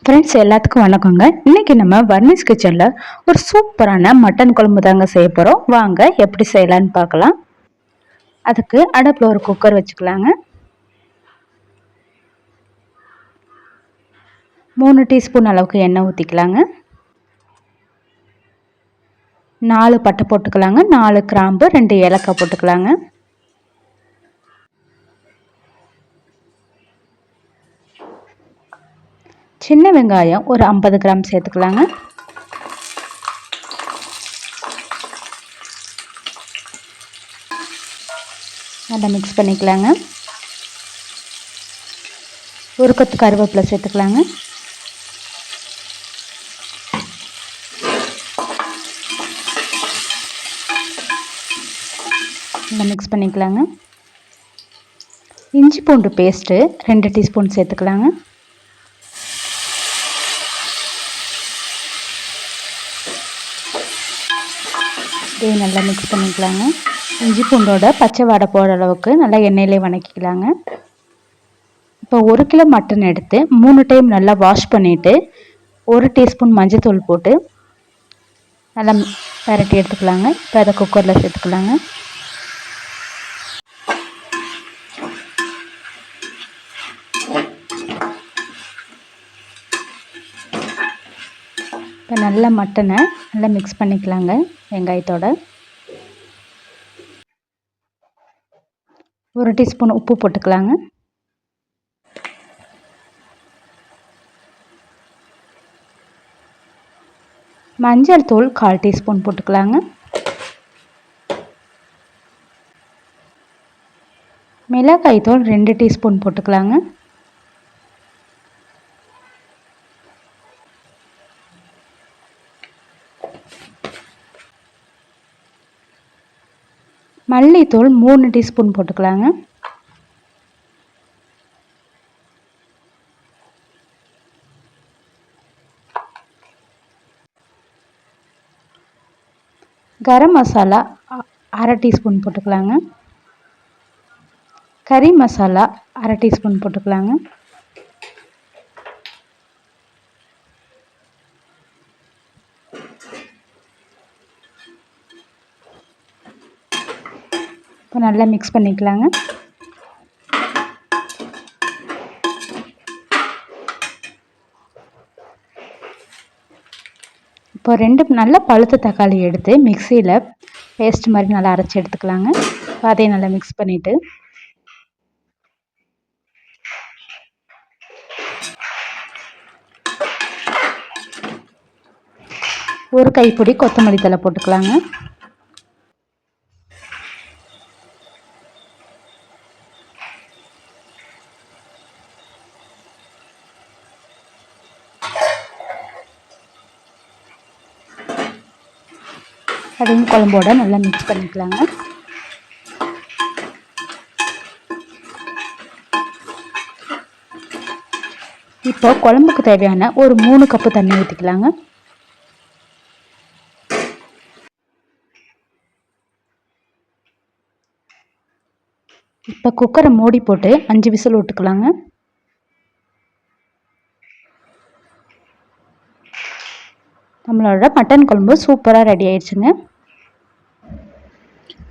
Friends எல்லாத்துக்கும் வணக்கங்க. இன்னைக்கு நம்ம வர்னிஸ் கிச்சனில் ஒரு சூப்பரான மட்டன் குழம்பு தாங்க செய்ய போகிறோம். வாங்க எப்படி செய்யலான்னு பார்க்கலாம். அதுக்கு அடுப்பில் ஒரு குக்கர் வச்சுக்கலாங்க. 3 டீஸ்பூன் அளவுக்கு எண்ணெய் ஊற்றிக்கலாங்க. 4 பட்டை போட்டுக்கலாங்க. 4 கிராம்பு, 2 ஏலக்காய் போட்டுக்கலாங்க. சின்ன வெங்காயம் ஒரு 50 கிராம் சேர்த்துக்கலாங்க. நல்லா மிக்ஸ் பண்ணிக்கலாங்க. ஒரு கொத்து கருவேப்பிலை சேர்த்துக்கலாங்க. நல்லா மிக்ஸ் பண்ணிக்கலாங்க. இஞ்சி பூண்டு பேஸ்ட்டு 2 டீஸ்பூன் சேர்த்துக்கலாங்க. இதையும் நல்லா மிக்ஸ் பண்ணிக்கலாங்க. இஞ்சி பூண்டோட பச்சை வாடை போகிற அளவுக்கு நல்லா எண்ணெயிலே வதக்கிக்கலாங்க. இப்போ 1 கிலோ மட்டன் எடுத்து 3 டைம் நல்லா வாஷ் பண்ணிவிட்டு 1 டீஸ்பூன் மஞ்சள்தூள் போட்டு நல்லா பரட்டி எடுத்துக்கலாங்க. இப்போ அதை குக்கரில் சேர்த்துக்கலாங்க. இப்போ நல்லா மட்டனை நல்லா மிக்ஸ் பண்ணிக்கலாங்க வெங்காயத்தோட. 1 டீஸ்பூன் உப்பு போட்டுக்கலாங்க. மஞ்சள் தூள் 1/4 டீஸ்பூன் போட்டுக்கலாங்க. மிளகாய் தூள் 2 டீஸ்பூன் போட்டுக்கலாங்க. மல்லித்தூள் 3 டீஸ்பூன் போட்டுக்கலாங்க. கரம் மசாலா 1/2 டீஸ்பூன் போட்டுக்கலாங்க. கறி மசாலா 1/2 டீஸ்பூன் போட்டுக்கலாங்க. இப்போ நல்லா மிக்ஸ் பண்ணிக்கலாங்க. இப்போ 2 நல்ல பழுத்த தக்காளி எடுத்து மிக்சியில் பேஸ்ட் மாதிரி நல்லா அரைச்சி எடுத்துக்கலாங்க. அதையும் நல்லா மிக்ஸ் பண்ணிவிட்டு ஒரு கைப்பிடி கொத்தமல்லி தழை போட்டுக்கலாங்க. அதையும் குழம்போட நல்லா மிக்ஸ் பண்ணிக்கலாங்க. இப்போ குழம்புக்கு தேவையான ஒரு 3 கப்பு தண்ணி ஊற்றிக்கலாங்க. இப்போ குக்கரை மூடி போட்டு 5 விசில் விட்டுக்கலாங்க. நம்மளோட மட்டன் குழம்பு சூப்பராக ரெடி ஆயிடுச்சுங்க.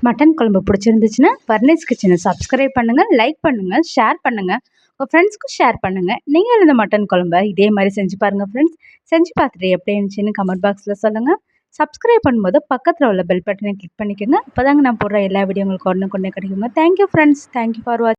மட்டன் குழம்பு பிடிச்சிருந்துச்சுன்னா வர்னிஸ் கிச்சனை சப்ஸ்கிரைப் பண்ணுங்கள், லைக் பண்ணுங்கள், ஷேர் பண்ணுங்கள், உங்கள் ஃப்ரெண்ட்ஸ்க்கும் ஷேர் பண்ணுங்கள். நீங்கள் இந்த மட்டன் குழம்பை இதே மாதிரி செஞ்சு பாருங்கள் ஃப்ரெண்ட்ஸ். செஞ்சு பார்த்துட்டு எப்படி இருந்துச்சுன்னு கமெண்ட் பாக்ஸில் சொல்லுங்கள். சப்ஸ்கிரைப் பண்ணும்போது பக்கத்தில் உள்ள பெல் பட்டனை கிளிக் பண்ணிக்கோங்க. அப்போ தாங்க நான் போடுற எல்லா வீடியோ உங்களுக்கு உடனே கிடைக்குங்க. Thank you friends. தேங்க்யூ ஃபார் வாட்சிங்.